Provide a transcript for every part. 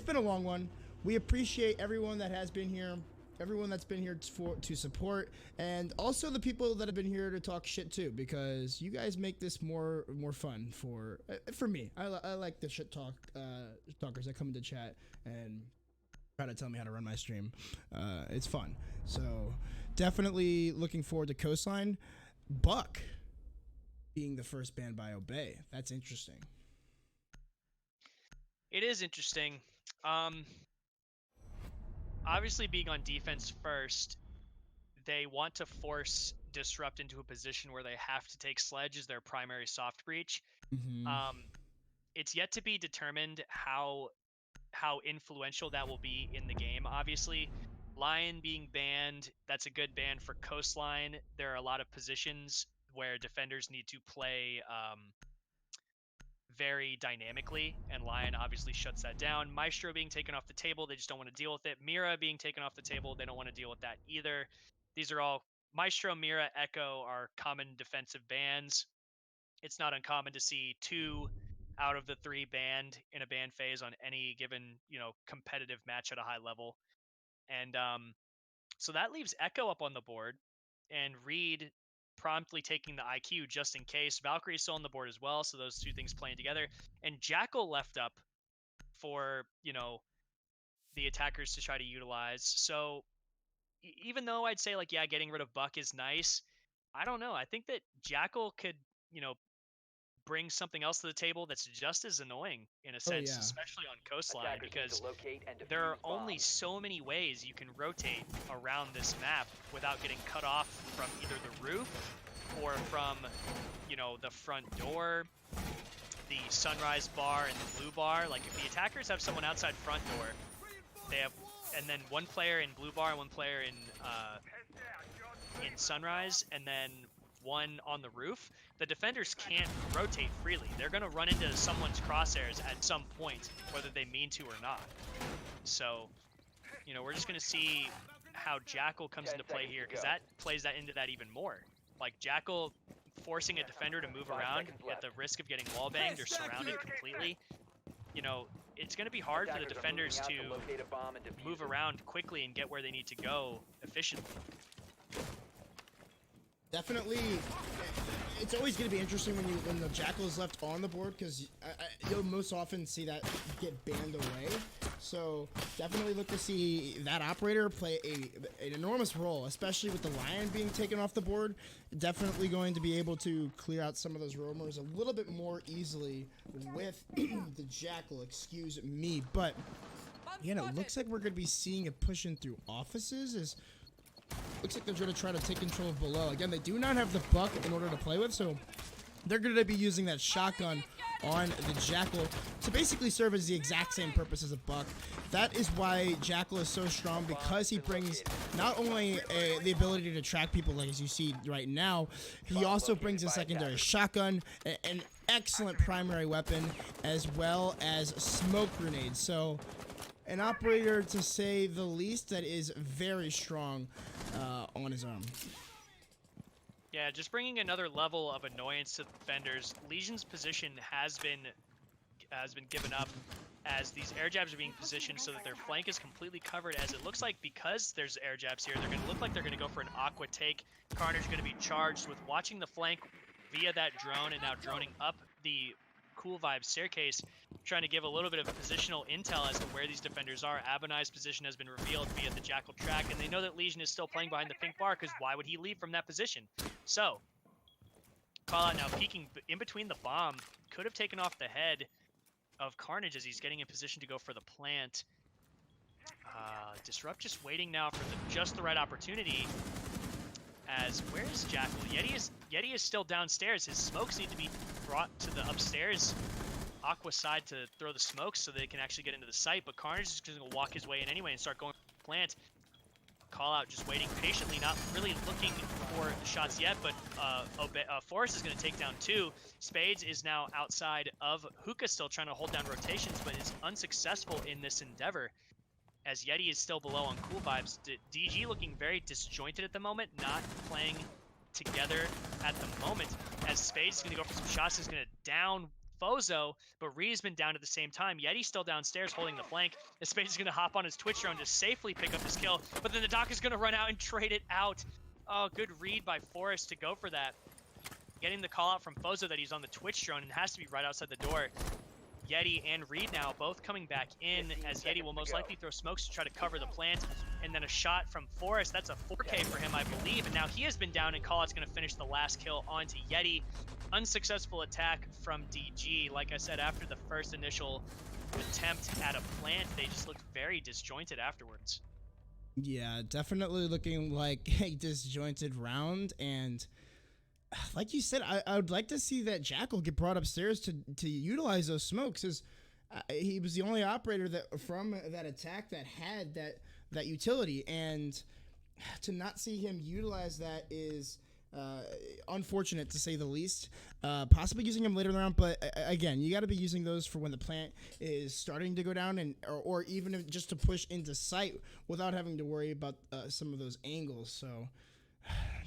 it's been a long one. We appreciate everyone that has been here, everyone that's been here to support, and also the people that have been here to talk shit too, because you guys make this more fun for me. I like the shit talkers that come into chat and try to tell me how to run my stream. It's fun. So definitely looking forward to Coastline. Buck being the first banned by Obey. That's interesting. It is interesting. Obviously being on defense first, they want to force Disrupt into a position where they have to take Sledge as their primary soft breach. Mm-hmm. It's yet to be determined how influential that will be in the game. Obviously, Lion being banned, that's a good ban for Coastline. There are a lot of positions where defenders need to play very dynamically, and Lion obviously shuts that down. Maestro being taken off the table, they just don't want to deal with it. Mira being taken off the table, they don't want to deal with that either. These are all Maestro, Mira, Echo are common defensive bans. It's not uncommon to see 2 out of the 3 banned in a ban phase on any given, competitive match at a high level. And so that leaves Echo up on the board, and Reed promptly taking the IQ just in case. Valkyrie is still on the board as well, so those two things playing together. And Jackal left up for, the attackers to try to utilize. So even though I'd say, like, yeah, getting rid of Buck is nice, I don't know. I think that Jackal could, bring something else to the table that's just as annoying in a sense, especially on Coastline, because there are only so many ways you can rotate around this map without getting cut off from either the roof or from, the front door, the sunrise bar, and the blue bar. Like, if the attackers have someone outside front door, they have, and then one player in blue bar and one player in sunrise, and then one on the roof, the defenders can't rotate freely. They're going to run into someone's crosshairs at some point, whether they mean to or not. So, we're just going to see how Jackal comes into play here, because that plays that into that even more. Like, Jackal forcing a defender to move around at the risk of getting wall banged or surrounded completely. It's going to be hard for the defenders to move around quickly and get where they need to go efficiently. Definitely, it's always going to be interesting when the Jackal is left on the board, because you'll most often see that get banned away. So definitely look to see that operator play an enormous role, especially with the Lion being taken off the board. Definitely going to be able to clear out some of those roamers a little bit more easily with the Jackal, excuse me. But, it looks like we're going to be seeing it pushing through offices. Looks like they're going to try to take control of below. Again, they do not have the Buck in order to play with, so they're going to be using that shotgun on the Jackal to basically serve as the exact same purpose as a Buck. That is why Jackal is so strong, because he brings not only the ability to track people, like as you see right now, he also brings a secondary shotgun, an excellent primary weapon, as well as smoke grenades. So an operator, to say the least, that is very strong on his arm. Yeah, just bringing another level of annoyance to the defenders. Legion's position has been given up as these air jabs are being positioned so that their flank is completely covered, as it looks like because there's air jabs here, they're going to look like they're going to go for an Aqua take. Carnage going to be charged with watching the flank via that drone, and now droning up the Cool Vibe staircase, trying to give a little bit of positional intel as to where these defenders are. Abonai's position has been revealed via the Jackal track, and they know that Legion is still playing behind the pink bar, because why would he leave from that position? So, Call Out now peeking in between the bomb, could have taken off the head of Carnage as he's getting in position to go for the plant. Disrupt just waiting now for just the right opportunity. As, where is Jackal? Yeti is still downstairs. His smokes need to be brought to the upstairs Aqua side to throw the smokes so they can actually get into the site, but Carnage is just going to walk his way in anyway and start going for the plant. Call Out just waiting patiently, not really looking for the shots yet, but Forrest is going to take down 2. Spades is now outside of Hookah, still trying to hold down rotations, but is unsuccessful in this endeavor, as Yeti is still below on Cool Vibes. DG looking very disjointed at the moment, not playing together at the moment, as Spades is going to go for some shots. He's going to down Fozo, but Reed's been down at the same time. Yeti's still downstairs holding the flank. Spade is going to hop on his Twitch drone to safely pick up his kill, but then the Doc is going to run out and trade it out. Oh, good read by Forrest to go for that. Getting the call out from Fozo that he's on the Twitch drone and has to be right outside the door. Yeti and Reed now both coming back in, as Yeti will most likely throw smokes to try to cover the plant, and then a shot from Forrest. That's a 4K for him, I believe, and now he has been down, and Callout's going to finish the last kill onto Yeti. Unsuccessful attack from DG. Like I said, after the first initial attempt at a plant, they just looked very disjointed afterwards. Yeah, definitely looking like a disjointed round, and like you said, I would like to see that Jackal get brought upstairs to utilize those smokes, as he was the only operator that from that attack that had that utility, and to not see him utilize that is unfortunate to say the least. Possibly using him later in the round, but again, you got to be using those for when the plant is starting to go down, and or even if just to push into sight without having to worry about some of those angles. So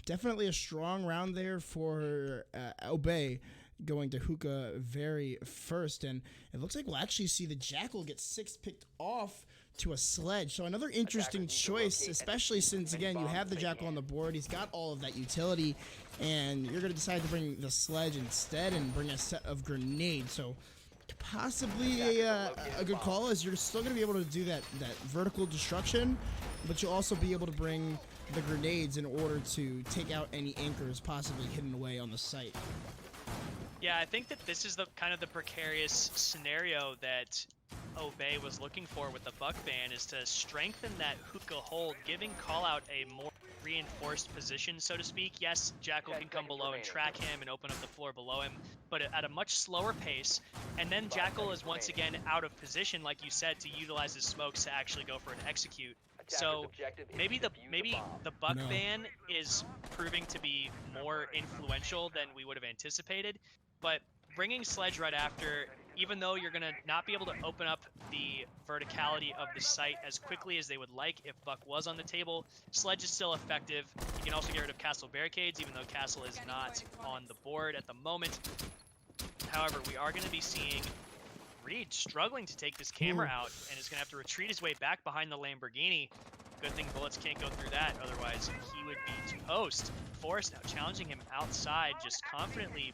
definitely a strong round there for Obey, going to Hookah very first, and it looks like we'll actually see the Jackal get 6 picked off to a Sledge. So another interesting choice, especially since, again, you have the Jackal on the board. He's got all of that utility, and you're going to decide to bring the Sledge instead and bring a set of grenades. So possibly a good call, as you're still going to be able to do that vertical destruction, but you'll also be able to bring the grenades in order to take out any anchors possibly hidden away on the site. Yeah, I think that this is the kind of the precarious scenario that Obey was looking for with the Buck ban, is to strengthen that Hookah hold, giving Callout a more reinforced position, so to speak. Yes, Jackal can come below and track him and open up the floor below him, but at a much slower pace. And then Jackal is once again out of position, like you said, to utilize his smokes to actually go for an execute. So maybe the Buck ban is proving to be more influential than we would have anticipated, but bringing Sledge right after, even though you're going to not be able to open up the verticality of the site as quickly as they would like if Buck was on the table, Sledge is still effective. You can also get rid of Castle Barricades, even though Castle is not on the board at the moment. However, we are going to be seeing Reed struggling to take this camera out, and is going to have to retreat his way back behind the Lamborghini. Good thing bullets can't go through that, otherwise he would be toast. Forrest now challenging him outside, just confidently,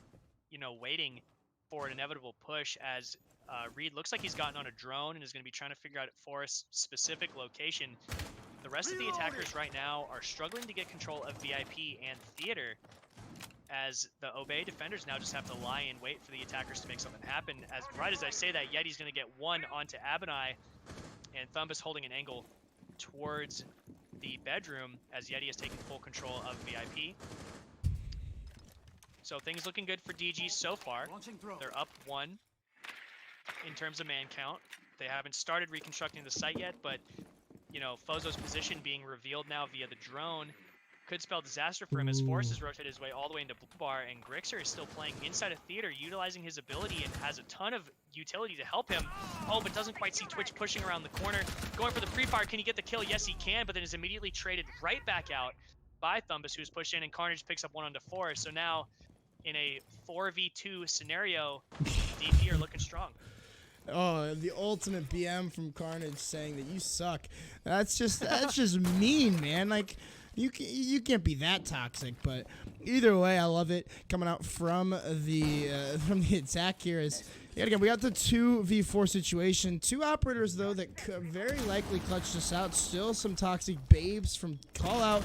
waiting for an inevitable push, as Reed looks like he's gotten on a drone and is going to be trying to figure out Forrest's specific location. The rest of the attackers right now are struggling to get control of VIP and Theater, as the Obey defenders now just have to lie in wait for the attackers to make something happen. As right as I say that, Yeti's going to get one onto Abinai, and Thumbus holding an angle towards the bedroom, as Yeti has taken full control of VIP. So things looking good for DG so far. They're up 1 in terms of man count. They haven't started reconstructing the site yet, but Fozo's position being revealed now via the drone could spell disaster for him, as Forrest has rotated his way all the way into Blue Bar, and Grixer is still playing inside of Theater, utilizing his ability, and has a ton of utility to help him. Oh, but doesn't quite see Twitch pushing around the corner. Going for the pre-fire. Can he get the kill? Yes, he can, but then is immediately traded right back out by Thumbus, who's pushed in, and Carnage picks up 1 onto Forrest. So now, in a 4v2 scenario, DP are looking strong. Oh, the ultimate BM from Carnage saying that you suck. That's just mean, man. Like, you can't be that toxic. But either way, I love it coming out from the attack here. Is yet again we got the 2v4 situation. 2 operators though that could very likely clutch this out. Still some toxic babes from Callout,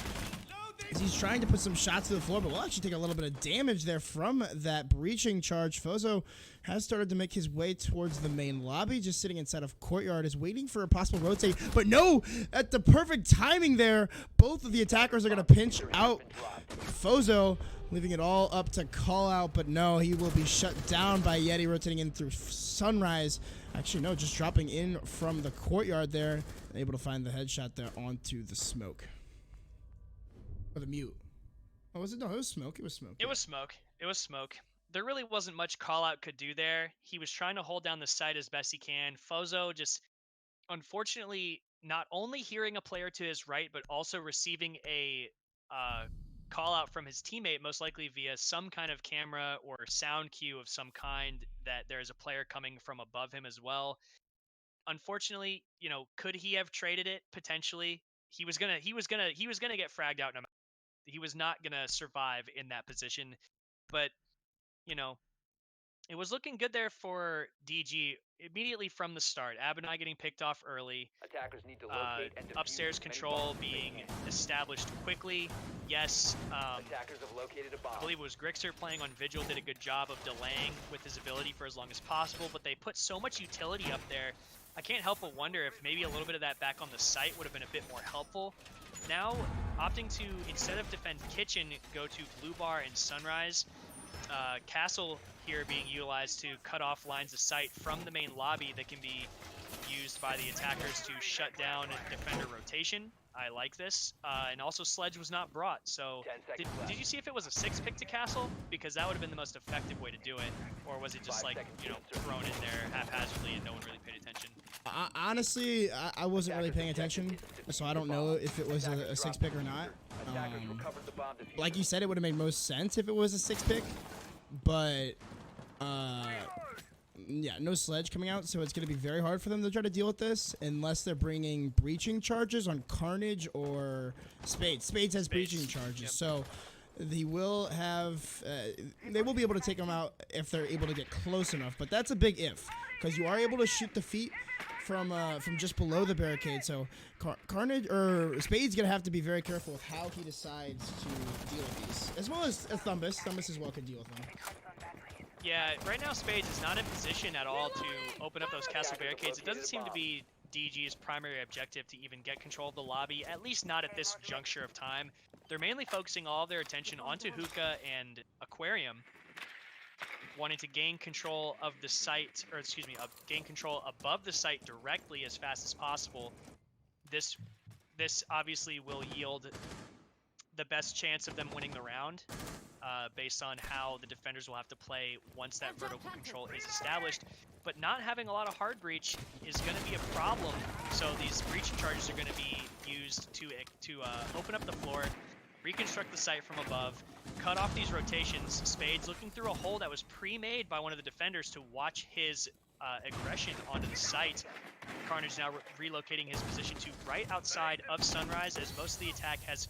as he's trying to put some shots to the floor, but we'll actually take a little bit of damage there from that breaching charge. Fozo has started to make his way towards the main lobby, just sitting inside of Courtyard, is waiting for a possible rotate, but no, at the perfect timing there, both of the attackers are going to pinch out Fozo, leaving it all up to Callout, but no, he will be shut down by Yeti, rotating in through Sunrise. Actually, no, just dropping in from the Courtyard there, able to find the headshot there onto the smoke. Or the mute. Oh, was it? No, it was smoke. It was smoke. It was smoke. It was smoke. There really wasn't much Callout could do there. He was trying to hold down the site as best he can. Fozo just, unfortunately, not only hearing a player to his right, but also receiving a call out from his teammate, most likely via some kind of camera or sound cue of some kind, that there is a player coming from above him as well. Unfortunately, you know, could he have traded it? Potentially. He was gonna get fragged out. He was not gonna survive in that position. But, you know, it was looking good there for DG immediately from the start. Abinai getting picked off early. Attackers need to locate and defuse Upstairs as many control bombs as they being can. established quickly. Yes, Attackers have located a bomb. I believe it was Grixer playing on Vigil did a good job of delaying with his ability for as long as possible, but they put so much utility up there. I can't help but wonder if maybe a little bit of that back on the site would have been a bit more helpful. Now, opting to, instead of defend Kitchen, go to Blue Bar and Sunrise. Castle here being utilized to cut off lines of sight from the main lobby that can be used by the attackers to shut down defender rotation. I like this. And also Sledge was not brought, so 10 seconds left. did you see if it was a 6 pick to Castle? Because that would have been the most effective way to do it. Or was it just 5 like, seconds you know, to insert. thrown in there haphazardly and no one really paid attention? Honestly, I wasn't really paying attention, so I don't know if it was a 6 pick or not. Attackers recovered the bomb diffuser. Like you said, it would have made most sense if it was a 6 pick, but yeah, no Sledge coming out, so it's going to be very hard for them to try to deal with this unless they're bringing breaching charges on Carnage or Spades. Spades has breaching charges, Yep. so they will have they will be able to take them out if they're able to get close enough, but that's a big if, because you are able to shoot the feet from just below the barricade. So Carnage or Spade's gonna have to be very careful with how he decides to deal with these, as well as Thumbus. Thumbus as well could deal with them. Yeah, right now Spades is not in position at all to open up those castle barricades. It doesn't seem to be DG's primary objective to even get control of the lobby, at least not at this juncture of time. They're mainly focusing all of their attention onto Hookah and Aquarium, wanting to gain control of the site, or excuse me, gain control above the site directly as fast as possible. This obviously will yield the best chance of them winning the round, based on how the defenders will have to play once that vertical control is established. But not having a lot of hard breach is going to be a problem. So these breaching charges are going to be used to open up the floor, reconstruct the site from above, cut off these rotations. Spades looking through a hole that was pre-made by one of the defenders to watch his aggression onto the site. Carnage now relocating his position to right outside of Sunrise, as most of the attack has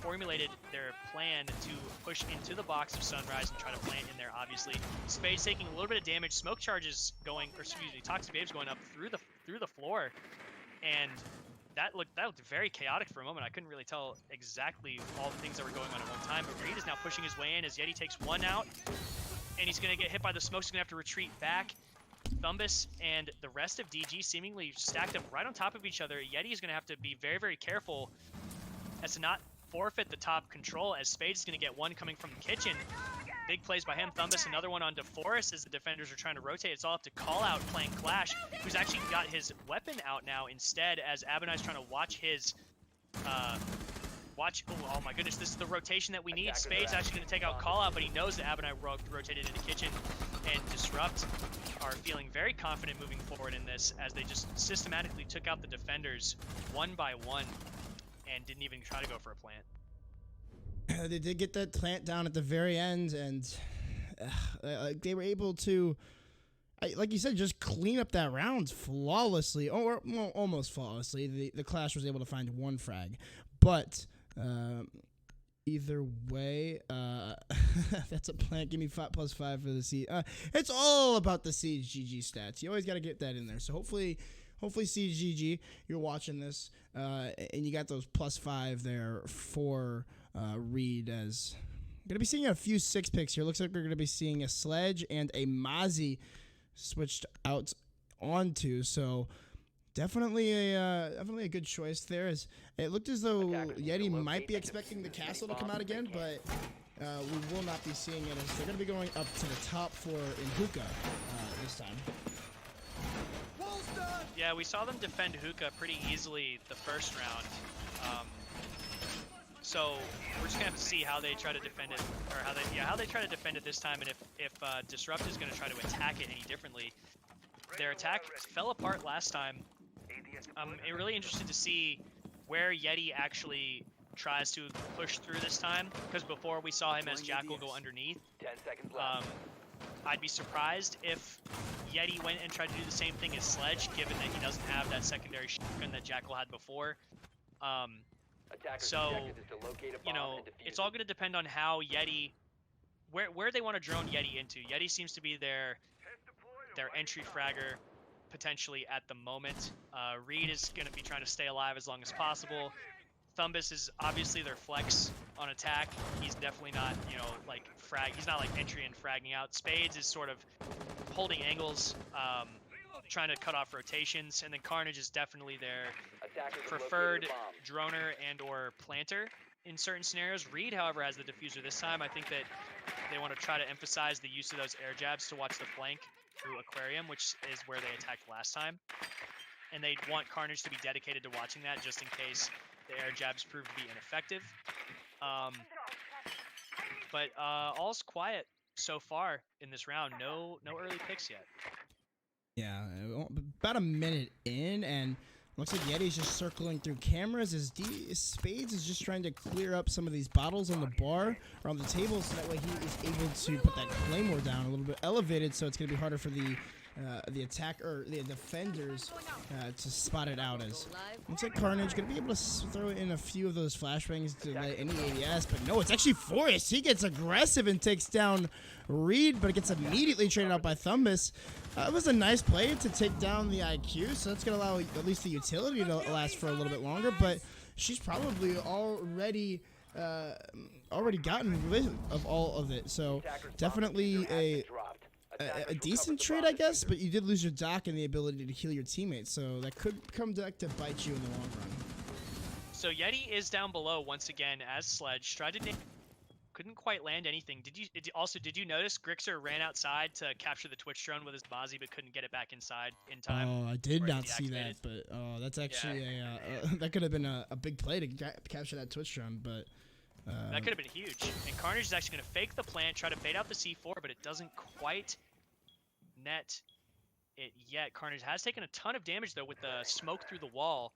formulated their plan to push into the box of Sunrise and try to plant in there, obviously. Spades taking a little bit of damage, smoke charges going, or excuse me, Toxic Babes going up through the floor, and that looked very chaotic for a moment. I couldn't really tell exactly all the things that were going on at one time, but Reed is now pushing his way in as Yeti takes one out, and he's going to get hit by the smoke. He's going to have to retreat back. Thumbus and the rest of DG seemingly stacked up right on top of each other. Yeti is going to have to be very, very careful as to not forfeit the top control, as Spades is going to get one coming from the kitchen. Big plays by him. Thumbus, another one onto Forest as the defenders are trying to rotate. It's all up to Call Out playing Clash, who's actually got his weapon out now instead, as Abinai's trying to watch his oh my goodness, this is the rotation that we need. Spades actually going to take out Call Out, but he knows that Abinai rotated into kitchen, and Disrupt are feeling very confident moving forward in this, as they just systematically took out the defenders one by one and didn't even try to go for a plant. They did get that plant down at the very end, and they were able to, like you said, just clean up that round flawlessly, or well, almost flawlessly. The Clash was able to find one frag, but either way, that's a plant. Give me 5+5 for the siege. It's all about the siege GG stats. You always got to get that in there. So hopefully siege GG, you're watching this, and you got those +5 there for Reed. As gonna be seeing a few 6 picks here. Looks like we're gonna be seeing a Sledge and a Mozzie switched out onto. So definitely a good choice there. As it looked as though Yeti might be expecting the castle to come out again, but we will not be seeing it, as they're going to be going up to the top floor in Hookah this time. Yeah, we saw them defend Hookah pretty easily the first round. So we're just gonna have to see how they try to defend it, or how they try to defend it this time, and if Disrupt is gonna try to attack it any differently. Their attack fell apart last time. I'm really interested to see where Yeti actually tries to push through this time, because before we saw him as Jackal go underneath. 10 seconds left. I'd be surprised if Yeti went and tried to do the same thing as Sledge, given that he doesn't have that secondary shotgun that Jackal had before. Attacker's So, objective is to locate a you bomb know, and defuse it's it. all going to depend on how Yeti, where they want to drone Yeti into. Yeti seems to be their entry fragger, potentially at the moment. Reed is going to be trying to stay alive as long as possible. Thumbus is obviously their flex on attack. He's definitely not, you know, like he's not like entry and fragging out. Spades is sort of holding angles, trying to cut off rotations, and then Carnage is definitely their Attackers have preferred located a bomb. droner and or planter in certain scenarios. Reed, however, has the diffuser this time. I think that they want to try to emphasize the use of those air jabs to watch the flank through Aquarium, which is where they attacked last time. And they want Carnage to be dedicated to watching that just in case the air jabs prove to be ineffective. But all's quiet so far in this round. No early picks yet. Yeah, about a minute in, and looks like Yeti's just circling through cameras as Spades is just trying to clear up some of these bottles on the bar or on the table, so that way he is able to put that claymore down a little bit elevated, so it's going to be harder for the attack or the defenders to spot it out. As looks like Carnage going to be able to throw in a few of those flashbangs to let any ADS, but no, it's actually Forrest. He gets aggressive and takes down Reed, but it gets immediately traded out by Thumbus. It was a nice play to take down the IQ, so that's going to allow at least the utility to last for a little bit longer, but she's probably already gotten rid of all of it, so definitely a decent trade, I guess, but you did lose your dock and the ability to heal your teammates, so that could come back to bite you in the long run. So Yeti is down below once again as Sledge. Tried to couldn't quite land anything. Did you notice Grixer ran outside to capture the Twitch drone with his Mozzie but couldn't get it back inside in time? Oh, I did not see that, but that's actually that could have been a big play to capture that Twitch drone, but that could have been huge. And Carnage is actually going to fake the plant, try to bait out the C4, but it doesn't quite net it yet. Carnage has taken a ton of damage though with the smoke through the wall.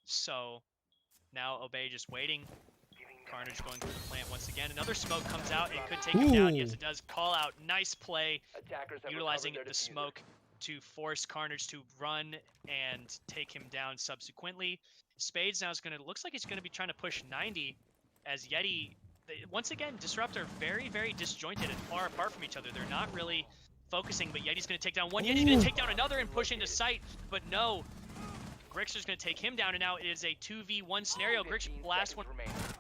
So now Obey just waiting. Carnage going through the plant once again. Another smoke comes out. It could take him down. Yes, it does. Call out. Nice play. Utilizing the smoke to force Carnage to run and take him down subsequently. Spades now is going to, looks like he's going to be trying to push 90 as Yeti, once again, Disrupt are very, very disjointed and far apart from each other. They're not really focusing, but Yeti's going to take down one. Yeti's going to take down another and push into sight, but no. Grixer's going to take him down, and now it is a 2v1 scenario. Grixer, last one.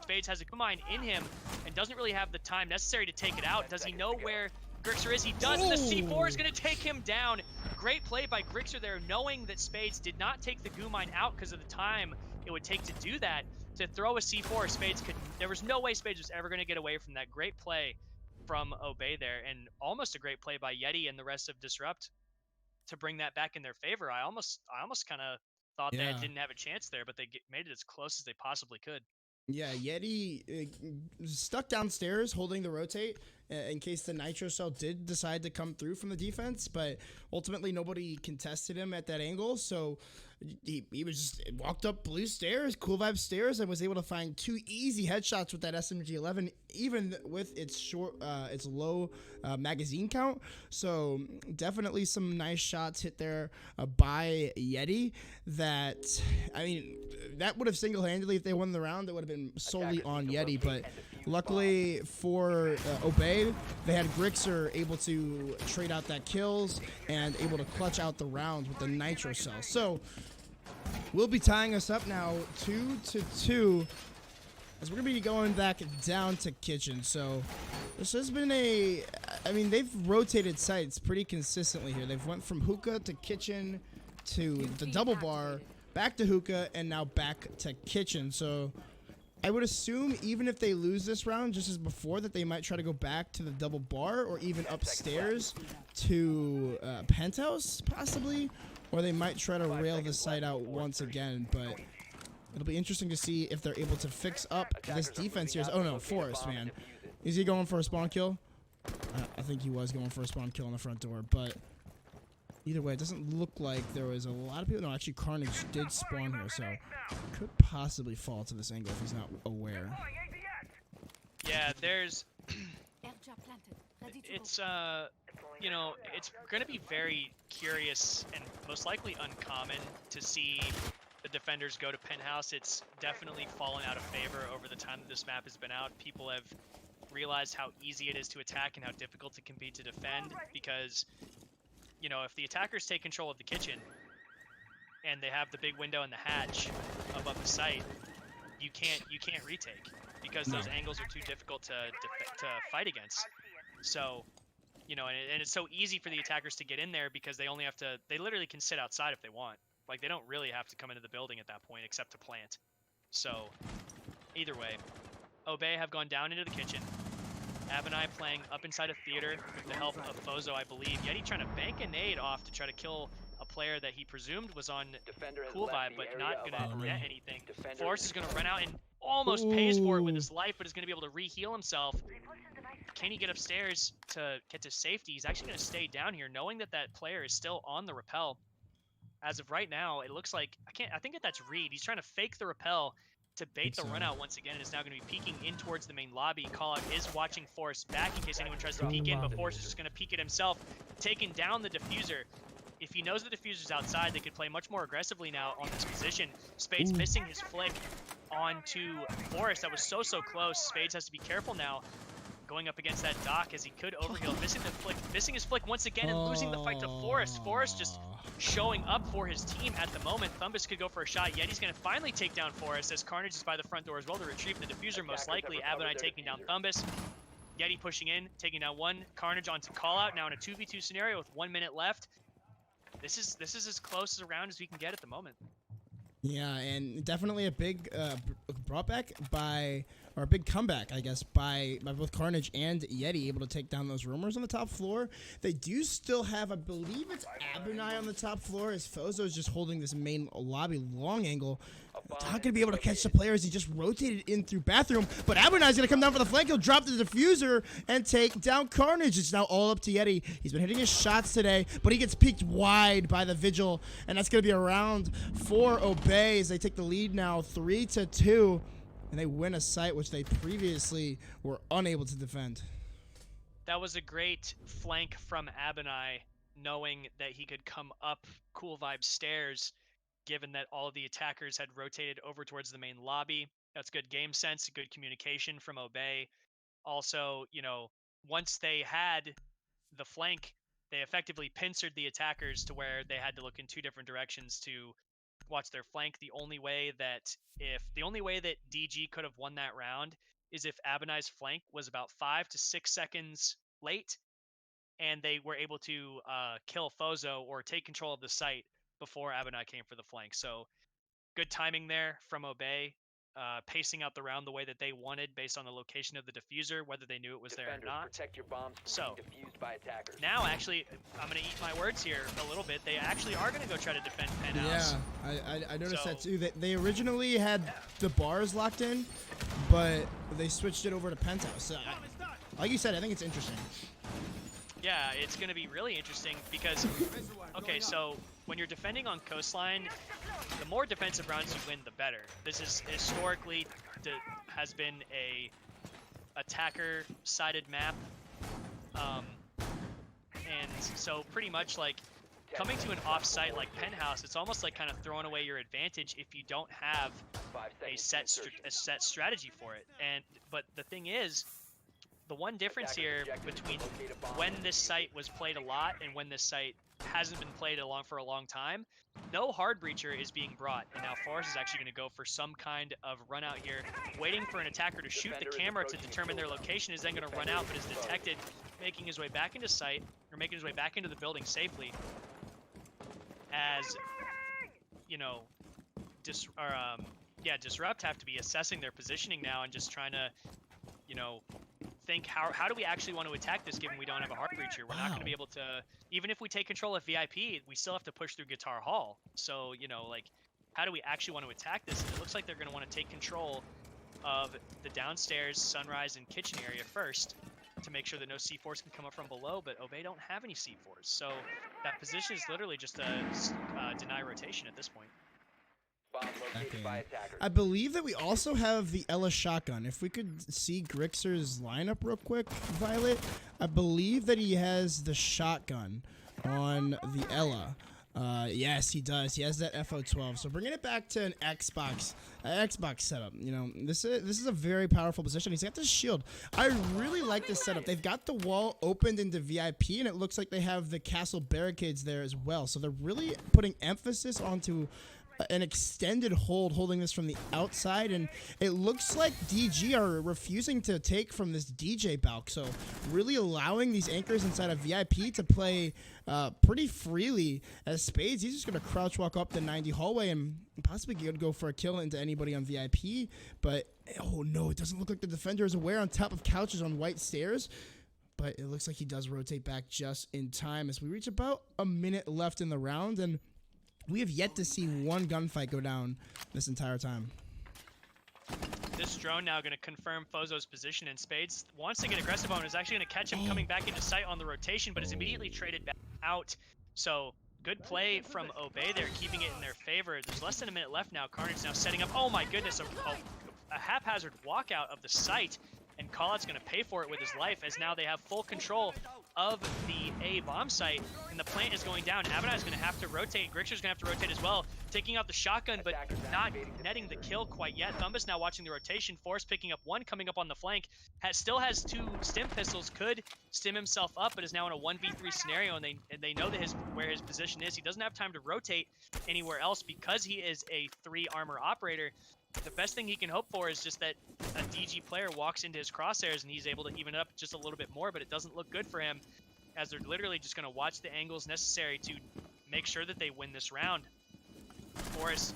Spades has a good mind in him and doesn't really have the time necessary to take it out. Does he know where Grixer is? He does, and the C4 is going to take him down. Great play by Grixer there, knowing that Spades did not take the goo mine out because of the time it would take to do that. To throw a C4, Spades could. There was no way Spades was ever going to get away from that. Great play from Obey there, and almost a great play by Yeti and the rest of Disrupt to bring that back in their favor. I almost kind of thought they didn't have a chance there, but they made it as close as they possibly could. Yeah, Yeti stuck downstairs holding the rotate in case the Nitro Cell did decide to come through from the defense, but ultimately nobody contested him at that angle, so he was just walked up blue stairs, cool vibe stairs, and was able to find 2 easy headshots with that SMG-11, even with its low magazine count. So definitely some nice shots hit there by Yeti. That, I mean, that would have single-handedly, if they won the round, it would have been solely on Yeti, but luckily for Obey, they had Grixer able to trade out that kills and able to clutch out the rounds with the Nitro Cell. So we'll be tying us up now 2-2 as we're going to be going back down to Kitchen. So this has been I mean, they've rotated sites pretty consistently here. They've went from Hookah to Kitchen to the double bar, back to Hookah, and now back to Kitchen. So I would assume even if they lose this round, just as before, that they might try to go back to the double bar or even upstairs to Penthouse, possibly. Or they might try to rail this site out once again, but it'll be interesting to see if they're able to fix up this defense here. Oh no, Forrest, man. Is he going for a spawn kill? I think he was going for a spawn kill on the front door, but Either way, it doesn't look like there was a lot of people. No, actually, Carnage did spawn here, so could possibly fall to this angle if he's not aware. Yeah, there's Airdrop planted. Ready to it's you know, it's going to be very curious and most likely uncommon to see the defenders go to penthouse. It's definitely fallen out of favor over the time that this map has been out. People have realized how easy it is to attack and how difficult it can be to defend because, you know, if the attackers take control of the kitchen and they have the big window and the hatch above the site, you can't retake because those angles are too difficult to fight against. So, you know, and it's so easy for the attackers to get in there because they only have to, they literally can sit outside if they want. Like, they don't really have to come into the building at that point except to plant. So, either way, Obey have gone down into the kitchen. Abinai playing up inside a theater with the help of Fozo, I believe. Yeti trying to bank a nade off to try to kill a player that he presumed was on Defender has Cool left Vibe, the but area not of going to operation. get anything. Defender Forrest is is going to run out and almost pays for it with Ooh. his life, but is going to be able to re-heal himself. Can he get upstairs to get to safety? He's actually going to stay down here, knowing that that player is still on the rappel. As of right now, it looks like I think that's Reed. He's trying to fake the rappel to bait the so. run out once again, and is now going to be peeking in towards the main lobby. Callout is watching Forrest back in case anyone tries to peek in, but Forrest is just going to peek it himself, taking down the diffuser. If he knows the diffuser's outside, they could play much more aggressively now on this position. Spades missing his flick onto Forrest. That was so close. Spades has to be careful now, going up against that dock as he could overheal, missing his flick once again, and losing the fight to Forrest. Forrest just showing up for his team at the moment. Thumbus could go for a shot. Yeti's going to finally take down Forrest as Carnage is by the front door as well to retrieve the diffuser, most likely. Abinai taking down Thumbus. Yeti pushing in, taking down one. Carnage onto Callout, now in a 2v2 scenario with 1 minute left. This is as close as a round as we can get at the moment. Yeah, and definitely a big brought back by, or a big comeback, I guess, by both Carnage and Yeti, able to take down those rumors on the top floor. They do still have, I believe it's Abinai on the top floor, as Fozo is just holding this main lobby long angle. Not going to be able to catch the players. He just rotated in through bathroom, but Abinai's going to come down for the flank. He'll drop the diffuser and take down Carnage. It's now all up to Yeti. He's been hitting his shots today, but he gets peeked wide by the Vigil, and that's going to be a round for Obey as they take the lead now 3-2, and they win a site which they previously were unable to defend. That was a great flank from Abinai, knowing that he could come up Cool Vibe stairs, given that all of the attackers had rotated over towards the main lobby. That's good game sense, good communication from Obey. Also, you know, once they had the flank, they effectively pincered the attackers to where they had to look in two different directions to watch their flank. The only way that DG could have won that round is if Abinai's flank was about 5 to 6 seconds late, and they were able to kill Fozo or take control of the site before Abinai came for the flank. So good timing there from Obey, pacing out the round the way that they wanted based on the location of the diffuser, whether they knew it was there or not. Protect your bombs from being defused by attackers. Now, actually, I'm going to eat my words here a little bit. They actually are going to go try to defend Penthouse. Yeah, I noticed that too. They originally had the bars locked in, but they switched it over to Penthouse. So like you said, I think it's interesting. Yeah, it's going to be really interesting because, okay, so when you're defending on Coastline, the more defensive rounds you win, the better. This is historically has been a attacker-sided map, and so pretty much like coming to an off-site like Penthouse, it's almost like kind of throwing away your advantage if you don't have a set strategy for it. But the thing is, the one difference here between when this site was played a lot and when this site hasn't been played for a long time, no hard breacher is being brought, and now Forrest is actually going to go for some kind of run out here, waiting for an attacker to shoot the camera to determine their location, is then going to run out, but is detected, making his way back into site, or making his way back into the building safely, as, you know, Disrupt have to be assessing their positioning now and just trying to, you know, think how do we actually want to attack this given we don't have a hard breacher. We're not going to be able to, even if we take control of VIP, we still have to push through Guitar Hall. So, you know, like, how do we actually want to attack this? And it looks like they're going to want to take control of the downstairs, Sunrise, and kitchen area first. to make sure that no C4s can come up from below, but Obey don't have any C4s. So that position is literally just a deny rotation at this point. Bomb located by attackers. I believe that we also have the Ella shotgun. If we could see Grixer's lineup real quick, Violet, I believe that he has the shotgun on the Ella. Yes, he does. He has that FO12. So bringing it back to an Xbox setup. You know, this is a very powerful position. He's got this shield. I really like this setup. They've got the wall opened into VIP, and it looks like they have the castle barricades there as well. So they're really putting emphasis onto an extended holding this from the outside, and it looks like DG are refusing to take from this DJ balk, so really allowing these anchors inside of VIP to play pretty freely. As Spades, he's just going to crouch walk up the 90 hallway and possibly go for a kill into anybody on VIP, but oh no, it doesn't look like the defender is aware on top of couches on white stairs. But it looks like he does rotate back just in time as we reach about a minute left in the round, and we have yet to see one gunfight go down this entire time. This drone now going to confirm Fozo's position, and Spades wants to get aggressive on him. Is actually going to catch him coming back into sight on the rotation, but is immediately traded back out. So good play from Obey there, keeping it in their favor. There's less than a minute left now. Carnage now setting up. Oh my goodness, a haphazard walkout of the site, and Callout's going to pay for it with his life, as now they have full control of the A bomb site, and the plant is going down. Abaddon's going to have to rotate. Grixer's going to have to rotate as well, taking out the shotgun, but not netting the kill quite yet. Thumbus now watching the rotation. Force picking up one, coming up on the flank. Still has two stim pistols, could stim himself up, but is now in a 1v3 scenario, and they know that where his position is. He doesn't have time to rotate anywhere else because he is a 3 armor operator. The best thing he can hope for is just that a DG player walks into his crosshairs and he's able to even it up just a little bit more, but it doesn't look good for him, as they're literally just going to watch the angles necessary to make sure that they win this round. Forrest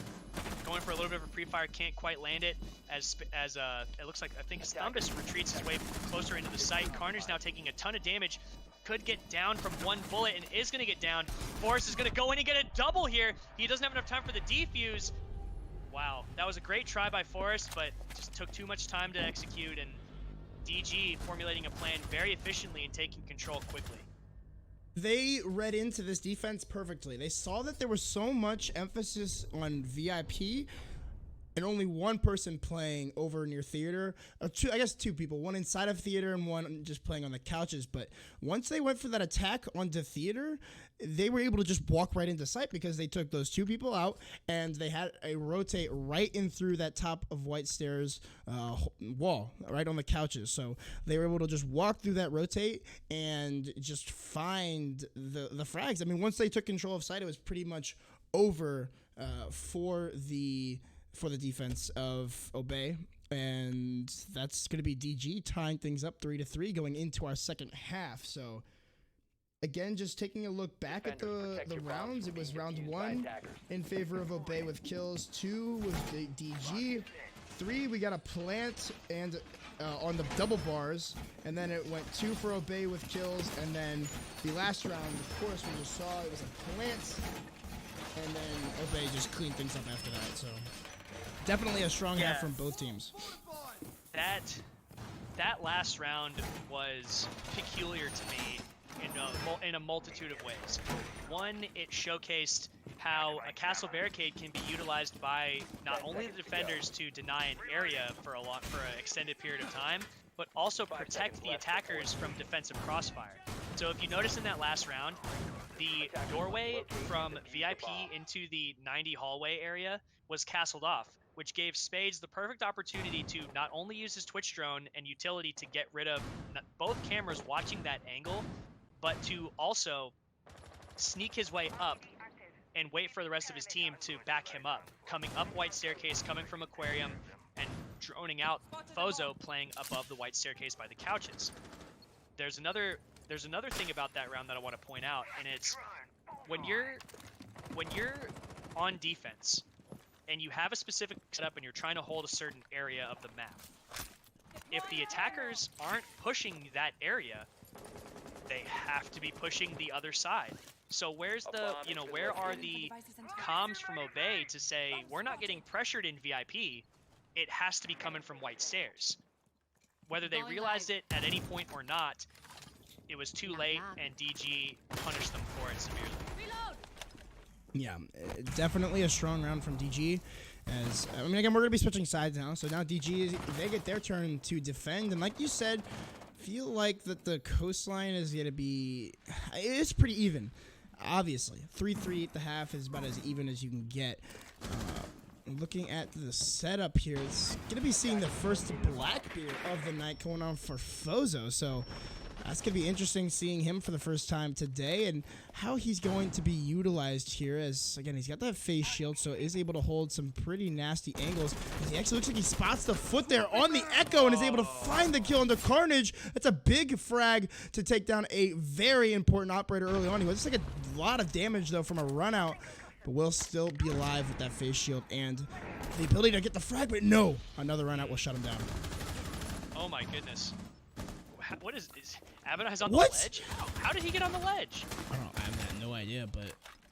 going for a little bit of a pre-fire, can't quite land it, as it looks like, I think Thumbus retreats his way closer into the site. Carnage now taking a ton of damage, could get down from one bullet and is going to get down. Forrest is going to go in and get a double here. He doesn't have enough time for the defuse. Wow, that was a great try by Forrest, but just took too much time to execute, and DG formulating a plan very efficiently and taking control quickly. They read into this defense perfectly. They saw that there was so much emphasis on VIP and only one person playing over near theater. I guess two people, one inside of theater and one just playing on the couches. But once they went for that attack onto theater, they were able to just walk right into sight because they took those two people out and they had a rotate right in through that top of white stairs wall, right on the couches. So they were able to just walk through that rotate and just find the frags. I mean, once they took control of sight, it was pretty much over for the defense of Obey, and that's going to be DG tying things up 3-3 going into our second half. So again, just taking a look back at the rounds, it was round 1 in favor of Obey with kills, 2 with DG, 3 we got a plant and on the double bars, and then it went 2 for Obey with kills, and then the last round, of course, we just saw it was a plant, and then Obey just cleaned things up after that. So definitely a strong half from both teams. That last round was peculiar to me in a multitude of ways. One, it showcased how a castle barricade can be utilized by not only the defenders to deny an area for an extended period of time, but also protect the attackers from defensive crossfire. So if you notice in that last round, the doorway from VIP into the 90 hallway area was castled off, which gave Spades the perfect opportunity to not only use his Twitch drone and utility to get rid of both cameras watching that angle, but to also sneak his way up and wait for the rest of his team to back him up, coming up white staircase, coming from aquarium, and droning out Fozo playing above the white staircase by the couches. There's another thing about that round that I want to point out, and it's when you're on defense and you have a specific setup and you're trying to hold a certain area of the map, if the attackers aren't pushing that area, they have to be pushing the other side. So where's the, where are the comms from Obey to say, we're not getting pressured in VIP, it has to be coming from white stairs? whether they Going realized live. it at any point or not, it was too Knock, late, knock. and DG punished them for it severely. Reload. Yeah, definitely a strong round from DG. As I mean, again, we're gonna be switching sides now. So now DG, they get their turn to defend, and like you said, feel like that the coastline is gonna be. It's pretty even, obviously. 3-3 at the half is about as even as you can get. Looking at the setup here, it's gonna be seeing the first Blackbeard of the night going on for Fozo. So that's going to be interesting seeing him for the first time today and how he's going to be utilized here as, again, he's got that face shield, so is able to hold some pretty nasty angles. He actually looks like he spots the foot there on the Echo and is able to find the kill into Carnage. That's a big frag to take down a very important operator early on. He was like a lot of damage, though, from a run out, but will still be alive with that face shield and the ability to get the frag, but no, another run out will shut him down. Oh my goodness. What is Abinai's on What? the ledge? How did he get on the ledge? I don't know. I have no idea, but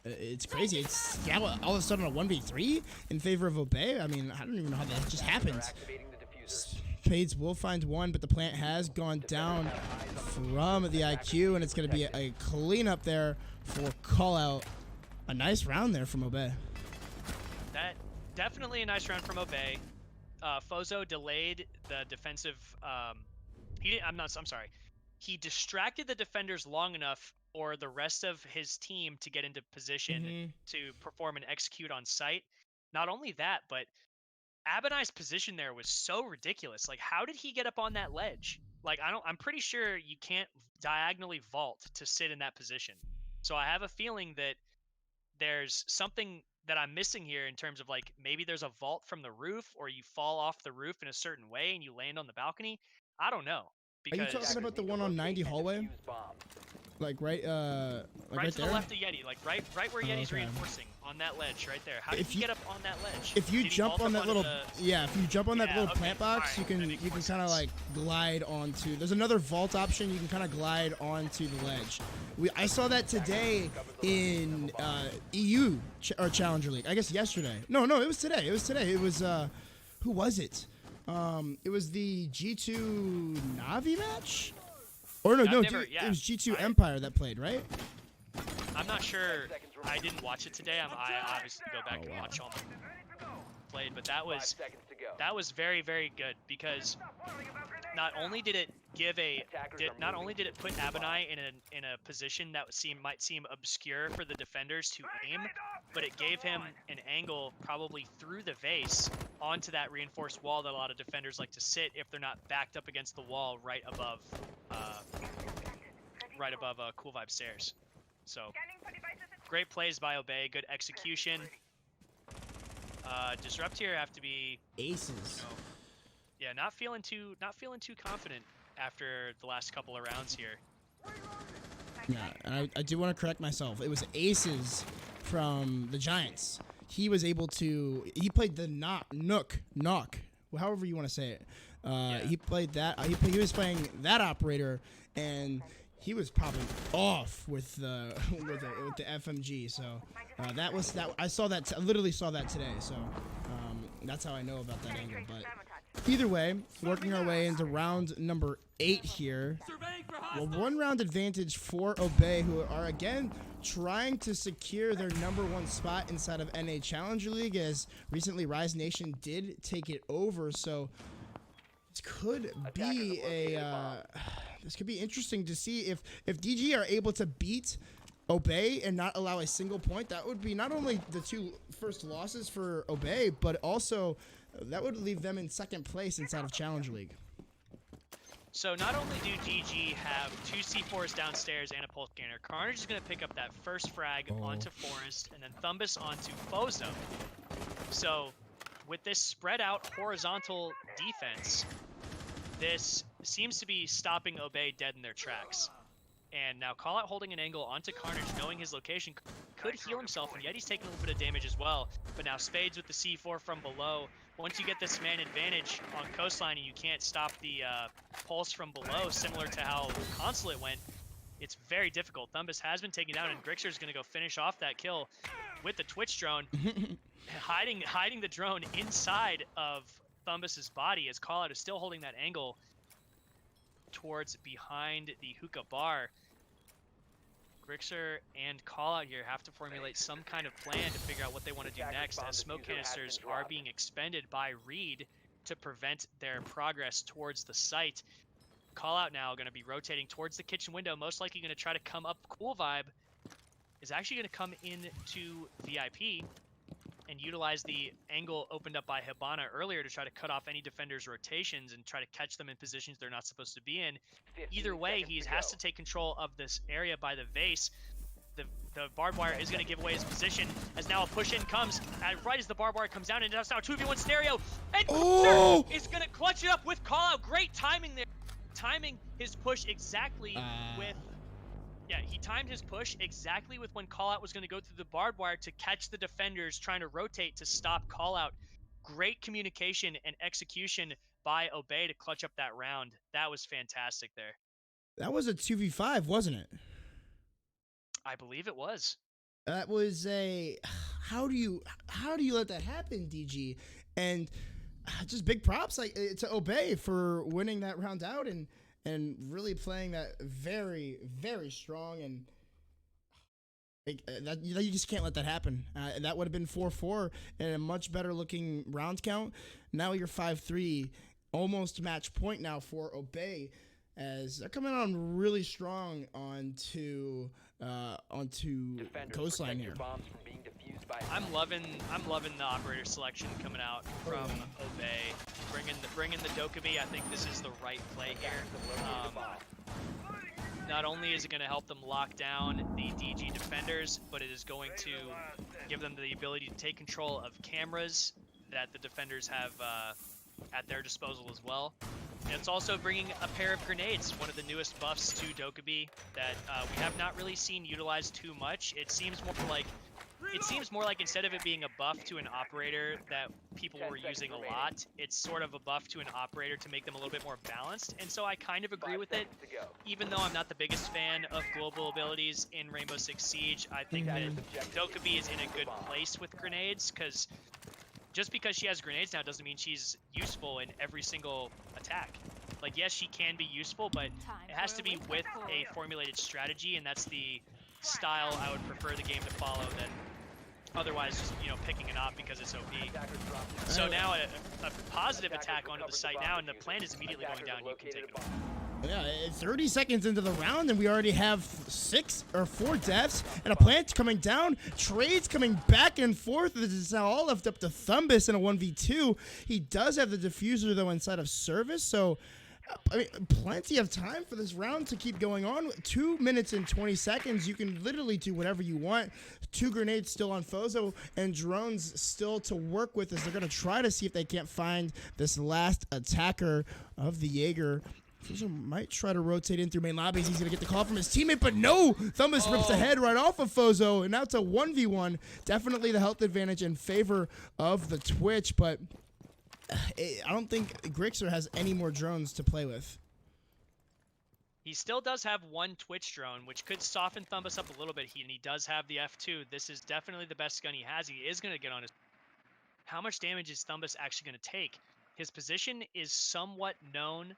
it's crazy. It's all of a sudden a 1v3 in favor of Obey. I mean, I don't even know how that just happened. Activating the diffuser. Spades will find one, but the plant has gone down from the IQ, and it's going to be a cleanup there for call out. A nice round there from Obey. That definitely a nice round from Obey. Fozo delayed the defensive. I'm sorry. He distracted the defenders long enough for the rest of his team to get into position to perform and execute on site. Not only that, but Abinai's position there was so ridiculous. Like, how did he get up on that ledge? Like, I'm pretty sure you can't diagonally vault to sit in that position. So I have a feeling that there's something that I'm missing here in terms of, like, maybe there's a vault from the roof, or you fall off the roof in a certain way and you land on the balcony. I don't know. Are you talking about the one on 90 hallway? Like right, right right to there? the left of Yeti, like right where Yeti's okay. reinforcing on that ledge right there. How did If he you- get up on that ledge? If you Did he jump vault on up that onto little, the- yeah, if you jump on that Yeah, little okay, plant box, alright, you that can makes you more can kind of sense. like glide onto. There's another vault option. You can kind of glide onto the ledge. I saw that today in EU or Challenger League. I guess yesterday. No, it was today. It was today. It was who was it? It was the G2 Navi match. Or no, I've no, never- it yeah, was G2 I- Empire that played, right? I'm not sure. I didn't watch it today. I obviously go back Oh, and wow. watch all my played, but that 5 was seconds to go. that was very, very good because not only did it give not only did it put Abinai in a position that might seem obscure for the defenders to aim, but it gave him an angle probably through the vase onto that reinforced wall that a lot of defenders like to sit if they're not backed up against the wall right above Cool Vibe stairs. So great plays by Obey, good execution. Disrupt here have to be, Aces. yeah, not feeling too confident after the last couple of rounds here. Yeah, and I do want to correct myself. It was Aces from the Giants. He was able to. He played the knock, however you want to say it. He played that. He was playing that operator, and he was popping off with the with the FMG. So that was that. I saw that. I literally saw that today. So that's how I know about that angle. But either way, working our way into round number 8 here. Well, 1 round advantage for Obey, who are again trying to secure their number 1 spot inside of NA Challenger League, as recently Rise Nation did take it over. So this could be this could be interesting to see if DG are able to beat Obey and not allow a single point. That would be not only the 2 first losses for Obey, but also that would leave them in 2nd place inside of Challenger League. So not only do DG have 2 C4s downstairs and a pulse scanner, Carnage is going to pick up that first frag onto Forest, and then Thumbus onto Fozo. So with this spread out horizontal defense, this seems to be stopping Obey dead in their tracks. And now Callout holding an angle onto Carnage, knowing his location, could heal himself, and Yeti's taking a little bit of damage as well. But now Spades with the C4 from below. Once you get this man advantage on coastline and you can't stop the pulse from below, similar to how Consulate went, it's very difficult. Thumbus has been taken down, and Grixer's going to go finish off that kill with the Twitch drone, hiding the drone inside of Thumbus's body as Callout is still holding that angle. towards behind the hookah bar. Grixer and Callout here have to formulate some kind of plan to figure out what they want to do next, as smoke canisters are being expended by Reed to prevent their progress towards the site. Callout now going to be rotating towards the kitchen window, most likely going to try to come up. Cool Vibe is actually going to come into VIP and utilize the angle opened up by Hibana earlier to try to cut off any defender's rotations and try to catch them in positions they're not supposed to be in. Either way, he has to take control of this area by the vase. The barbed wire is going to give away his position, as now a push-in comes right as the barbed wire comes down, and that's now a 2v1 scenario. And Grixer is going to clutch it up with Callout. Great timing there. Timing his push exactly with... Yeah, he timed his push exactly with when Callout was going to go through the barbed wire to catch the defenders trying to rotate to stop Callout. Great communication and execution by Obey to clutch up that round. That was fantastic there. That was a 2v5, wasn't it? I believe it was. That was a... How do you let that happen, DG? And just big props to Obey for winning that round out and really playing that very, very strong, and that you just can't let that happen. That would have been 4-4 and a much better looking round count. Now you're 5-3, almost match point now for Obey, as they're coming on really strong onto Coastline here. I'm loving the operator selection coming out from Obey, bringing the Dokkaebi. I think this is the right play here. Not only is it going to help them lock down the DG defenders, but it is going to give them the ability to take control of cameras that the defenders have at their disposal as well. And it's also bringing a pair of grenades, one of the newest buffs to Dokkaebi that we have not really seen utilized too much. It seems more like instead of it being a buff to an operator that people were using a lot, it's sort of a buff to an operator to make them a little bit more balanced. And so I kind of agree with it, even though I'm not the biggest fan of global abilities in Rainbow Six Siege. I think that Dokkaebi is in a good place with grenades, because just because she has grenades now doesn't mean she's useful in every single attack. Like, yes, she can be useful, but it has to be with a formulated strategy, and that's the style I would prefer the game to follow than otherwise just, picking it off because it's OP. So now a positive attack onto the site now, and the plan is immediately going down. You can take it off. Yeah, it's 30 seconds into the round, and we already have 4 deaths, and a plant coming down, trades coming back and forth. This is now all left up to Thumbus in a 1v2. He does have the diffuser, though, inside of service, so I mean, plenty of time for this round to keep going on. 2 minutes and 20 seconds. You can literally do whatever you want. 2 grenades still on Fozo, and drones still to work with as they're going to try to see if they can't find this last attacker of the Jaeger. Fozo might try to rotate in through main lobbies. He's going to get the call from his teammate, but no! Thumbus rips the head right off of Fozo, and now it's a 1v1. Definitely the health advantage in favor of the Twitch, but I don't think Grixer has any more drones to play with. He still does have 1 Twitch drone, which could soften Thumbus up a little bit, and he does have the F2. This is definitely the best gun he has. He is going to get on his... How much damage is Thumbus actually going to take? His position is somewhat known.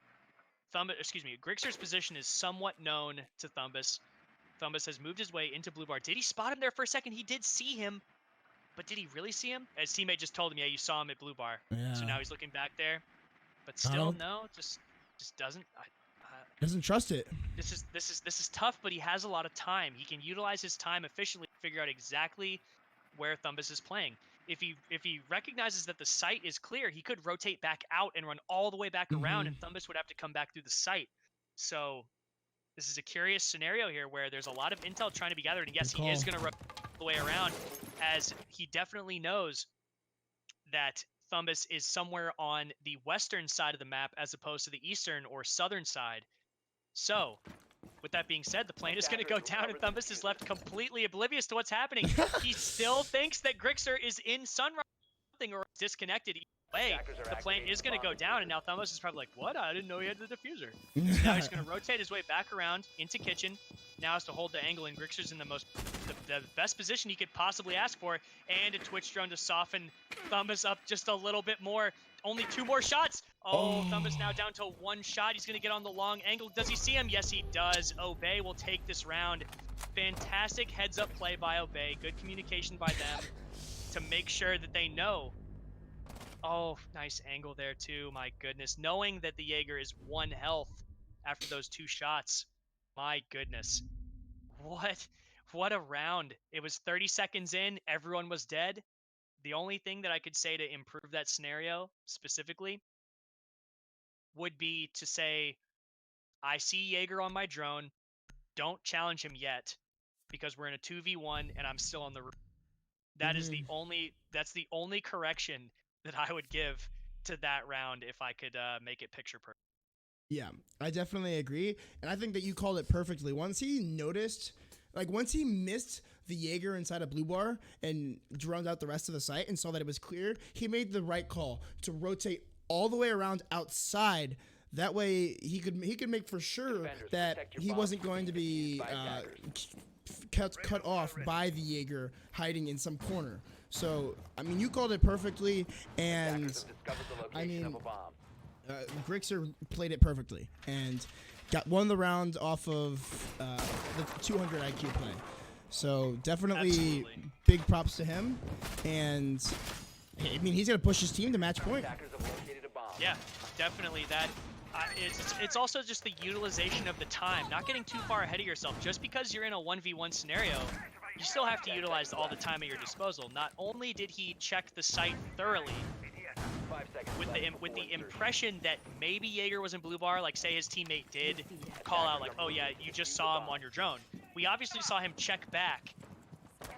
Grixer's position is somewhat known to Thumbus. Thumbus has moved his way into Blue Bar. Did he spot him there for a second? He did see him. But did he really see him? His teammate just told him, yeah, you saw him at Blue Bar. Yeah. So now he's looking back there. But still, no, just doesn't. Doesn't trust it. This is tough, but he has a lot of time. He can utilize his time efficiently to figure out exactly where Thumbus is playing. If he recognizes that the site is clear, he could rotate back out and run all the way back around, and Thumbus would have to come back through the site. So this is a curious scenario here where there's a lot of intel trying to be gathered, and yes, he is going to run the way around, as he definitely knows that Thumbus is somewhere on the western side of the map as opposed to the eastern or southern side. So, with that being said, the plane is going to go down, and Thumbus is left completely oblivious to what's happening. He still thinks that Grixer is in Sunrise or disconnected. way, Attackers are the plant activating is going to bomb go down, and now diffuser. Thumos is probably like, what? I didn't know he had the diffuser. So now he's going to rotate his way back around into kitchen. Now has to hold the angle, and Grixer's in the best position he could possibly ask for, and a Twitch drone to soften Thumos up just a little bit more. Only 2 more shots. Oh, Thumos now down to 1 shot. He's going to get on the long angle. Does he see him? Yes, he does. Obey will take this round. Fantastic heads-up play by Obey. Good communication by them to make sure that they know. Oh, nice angle there too. My goodness. Knowing that the Jaeger is 1 health after those 2 shots. My goodness. What a round. It was 30 seconds in. Everyone was dead. The only thing that I could say to improve that scenario specifically would be to say, I see Jaeger on my drone. Don't challenge him yet because we're in a 2v1 and I'm still on the roof. That is that's the only correction that I would give to that round if I could make it picture perfect. Yeah, I definitely agree. And I think that you called it perfectly. Once he missed the Jaeger inside a blue bar and droned out the rest of the site and saw that it was clear, he made the right call to rotate all the way around outside. That way he could make for sure Defenders, that protect your he bomb wasn't going to be by attackers. cut off by the Jaeger hiding in some corner. So, I mean, you called it perfectly, and Attackers have discovered the I location mean, of a bomb. Grixer played it perfectly and won the round off of the 200 IQ play. So definitely Absolutely. big props to him. And I mean, he's gonna push his team to match point. Attackers have located a bomb. Yeah, definitely. That it's also just the utilization of the time, not getting too far ahead of yourself. Just because you're in a 1v1 scenario, you still have to utilize all the time at your disposal. Not only did he check the site thoroughly 5 seconds with left the before insertion. impression that maybe Jaeger was in blue bar, like say his teammate did call out like, oh yeah, you just saw him on your drone. We obviously saw him check back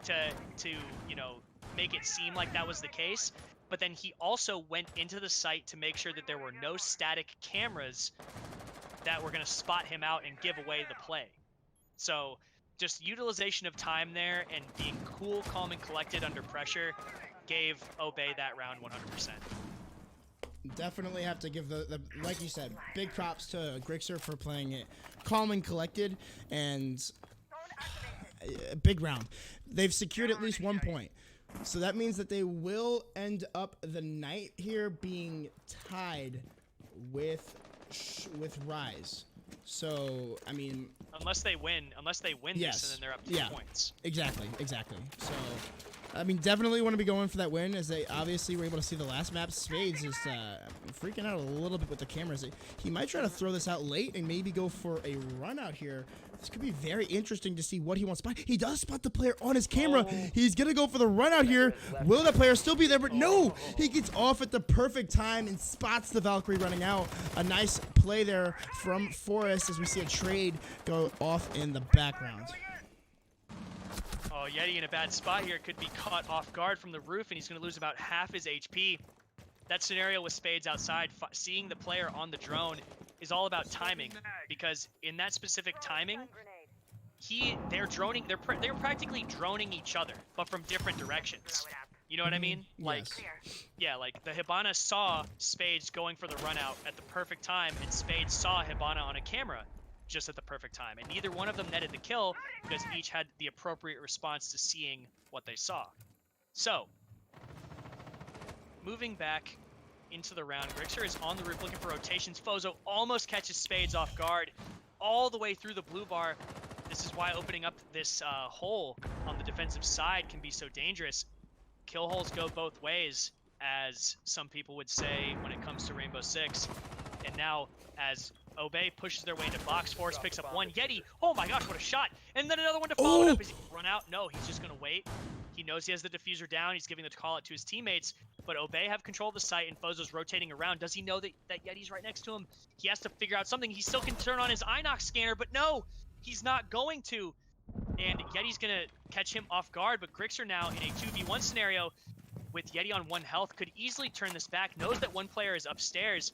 to you know, make it seem like that was the case. But then he also went into the site to make sure that there were no static cameras that were going to spot him out and give away the play. So just utilization of time there and being cool, calm, and collected under pressure gave Obey that round 100%. Definitely have to give the like you said, big props to Grixer for playing it calm and collected, and a big round. They've secured at least 1 point. So that means that they will end up the night here being tied with Rise. So, I mean, Unless they win Yes. this, and then they're up to Yeah. 2 points. exactly. So, I mean, definitely want to be going for that win, as they obviously were able to see the last map. Spades is freaking out a little bit with the cameras. He might try to throw this out late and maybe go for a run out here. This could be very interesting to see what he wants to spot. He does spot the player on his camera. Oh. He's going to go for the run out here. Will that player still be there? But no, he gets off at the perfect time and spots the Valkyrie running out. A nice play there from Forrest as we see a trade go off in the background. Oh, Yeti in a bad spot here. Could be caught off guard from the roof, and he's going to lose about half his HP. That scenario with Spades outside, seeing the player on the drone is all about timing, because in that specific timing, they're practically droning each other, but from different directions. You know what I mean? Like, Yes. yeah, like the Hibana saw Spades going for the run out at the perfect time, and Spades saw Hibana on a camera just at the perfect time. And neither one of them netted the kill because each had the appropriate response to seeing what they saw. So, moving back into the round, Grixer is on the roof looking for rotations. Fozo almost catches Spades off guard all the way through the blue bar. This is why opening up this hole on the defensive side can be so dangerous. Kill holes go both ways, as some people would say when it comes to Rainbow Six. And now, as Obey pushes their way into box, Force picks up one. Yeti, oh my gosh, what a shot! And then another one to follow it up. Is he run out? No, he's just gonna wait. He knows he has the diffuser down. He's giving the call out to his teammates. But Obey have control of the site, and Fozo's rotating around. Does he know that Yeti's right next to him? He has to figure out something. He still can turn on his Inox scanner, but no, he's not going to. And Yeti's gonna catch him off guard, but Grixer now in a 2v1 scenario with Yeti on 1 health could easily turn this back. Knows that one player is upstairs.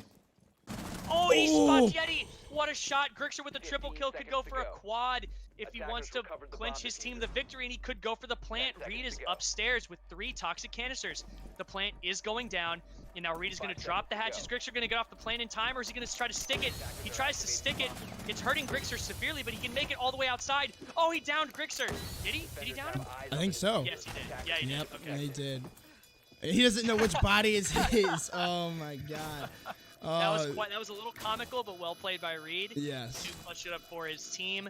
Oh, he spots Yeti! What a shot! Grixer with a triple kill could go for a quad if he Attackers wants to recovered the clinch bomb his team diffuser. the victory, and he could go for the plant. 10 seconds Reed is to go. upstairs with 3 toxic canisters. The plant is going down, and now Reed is going 5 to drop the seconds hatch. to Is Grixer going to get off the plant in time, or is he going to try to stick it? He tries to stick it. It's hurting Grixer severely, but he can make it all the way outside. Oh, he downed Grixer. Did he? Did he down him? I think so. Yes, he did. Yeah, he Yep, did. Okay. he did. He doesn't know which body is his. Oh my god. That was a little comical, but well played by Reed. Yes. To clutch it up for his team.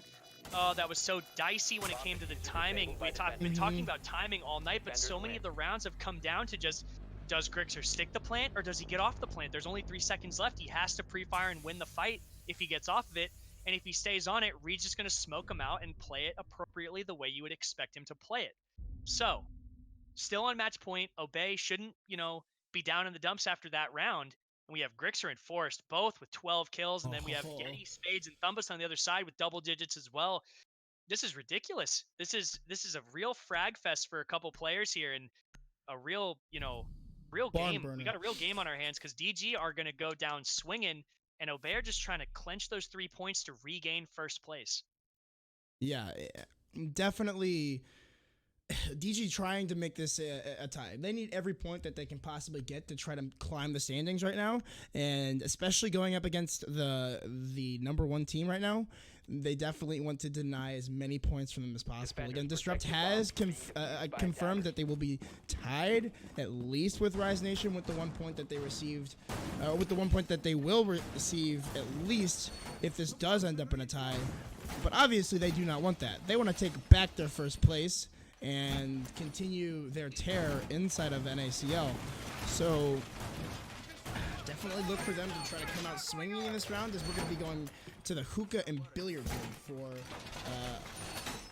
Oh, that was so dicey when it came to the timing. We've been talking about timing all night, but so many of the rounds have come down to just, does Grixer stick the plant or does he get off the plant? There's only 3 seconds left. He has to pre-fire and win the fight if he gets off of it. And if he stays on it, Reed's just going to smoke him out and play it appropriately the way you would expect him to play it. So, still on match point. Obey shouldn't, be down in the dumps after that round. And we have Grixer and Forrest both with 12 kills, and then we have Yeti, Spades, and Thumbus on the other side with double digits as well. This is ridiculous. This is a real frag fest for a couple players here, and a real, real Barn game. burner. We got a real game on our hands because DG are going to go down swinging, and Obey are just trying to clench those 3 points to regain first place. Yeah, definitely. DG trying to make this a tie. They need every point that they can possibly get to try to climb the standings right now, and especially going up against the number 1 team right now. They definitely want to deny as many points from them as possible. Again, Disrupt has confirmed that they will be tied at least with Rise Nation with the 1 point that they received, with the 1 point that they will receive at least if this does end up in a tie. But obviously, they do not want that. They want to take back their first place and continue their tear inside of NACL. So definitely look for them to try to come out swinging in this round, as we're going to be going to the hookah and billiard room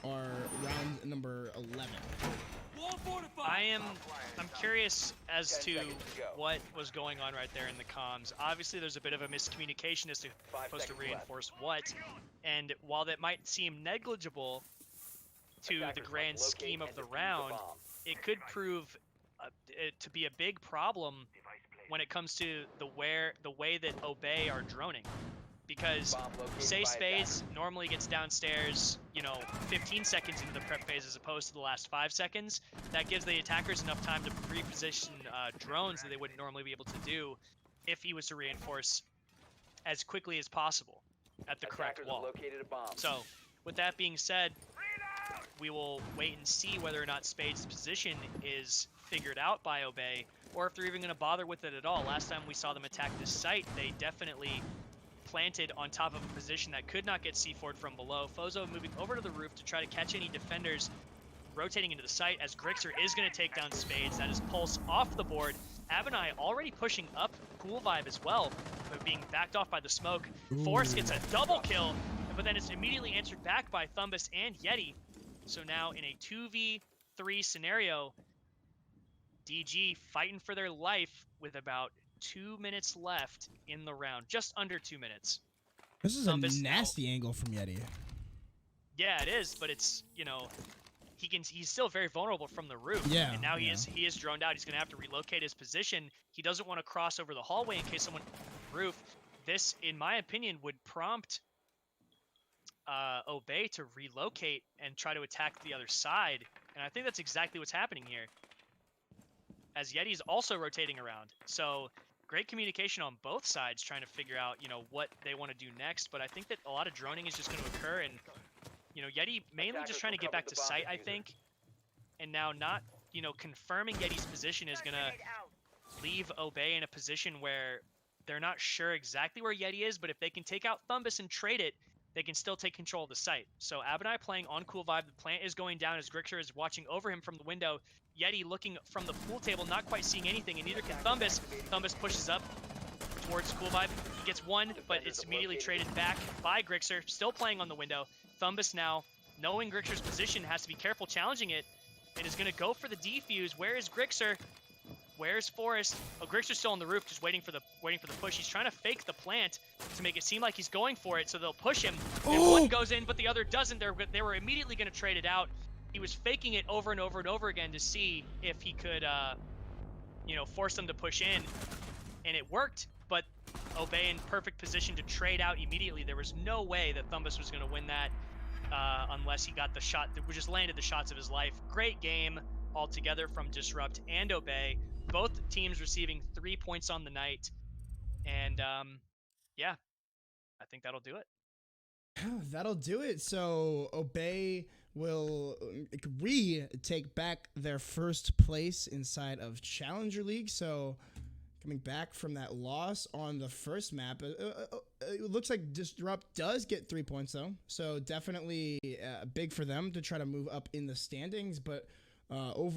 for our round number 11. I'm curious as to what was going on right there in the comms. Obviously, there's a bit of a miscommunication as to who's supposed to reinforce what, and while that might seem negligible to the grand scheme of the round, it could prove to be a big problem when it comes to the way that Obey are droning. Because say Spades normally gets downstairs, 15 seconds into the prep phase as opposed to the last 5 seconds, that gives the attackers enough time to reposition drones that they wouldn't normally be able to do if he was to reinforce as quickly as possible at the correct wall. So, with that being said, we will wait and see whether or not Spades' position is figured out by Obey, or if they're even going to bother with it at all. Last time we saw them attack this site, they definitely planted on top of a position that could not get C4'd from below. Fozo moving over to the roof to try to catch any defenders rotating into the site, as Grixer is going to take down Spades. That is Pulse off the board. Abenai already pushing up Cool Vibe as well, but being backed off by the smoke. Force gets a double kill, but then it's immediately answered back by Thumbus and Yeti. So now in a 2v3 scenario, DG fighting for their life with about 2 minutes left in the round. Just under 2 minutes. This is Thumbus a nasty angle from Yeti. Yeah, it is, but it's, he's still very vulnerable from the roof. Yeah. And now he is droned out. He's going to have to relocate his position. He doesn't want to cross over the hallway in case someone roof. This, in my opinion, would prompt Obey to relocate and try to attack the other side. And I think that's exactly what's happening here, as Yeti's also rotating around. So great communication on both sides trying to figure out, what they want to do next. But I think that a lot of droning is just going to occur, and Yeti mainly just trying to get back to site, I think. And now not, confirming Yeti's position is going to leave Obey in a position where they're not sure exactly where Yeti is, but if they can take out Thumbus and trade it, they can still take control of the site. So Abenai playing on Cool Vibe. The plant is going down as Grixer is watching over him from the window. Yeti looking from the pool table, not quite seeing anything, and neither can Thumbus. Thumbus pushes up towards Cool Vibe. He gets one, but it's immediately traded back by Grixer, still playing on the window. Thumbus now, knowing Grixer's position, has to be careful challenging it, and is going to go for the defuse. Where is Grixer? Where's Forrest? Oh, Grixer's still on the roof, just waiting for the push. He's trying to fake the plant to make it seem like he's going for it, so they'll push him. And one goes in, but the other doesn't. They were immediately going to trade it out. He was faking it over and over and over again to see if he could, force them to push in, and it worked. But Obey in perfect position to trade out immediately. There was no way that Thumbus was going to win that. unless he got the shot that just landed the shots of his life. Great game altogether from Disrupt and Obey. Both teams receiving 3 points on the night. And yeah, I think that'll do it. That'll do it. So Obey will take back their first place inside of Challenger League. So coming back from that loss on the first map, it looks like Disrupt does get 3 points though. So definitely big for them to try to move up in the standings. But overall,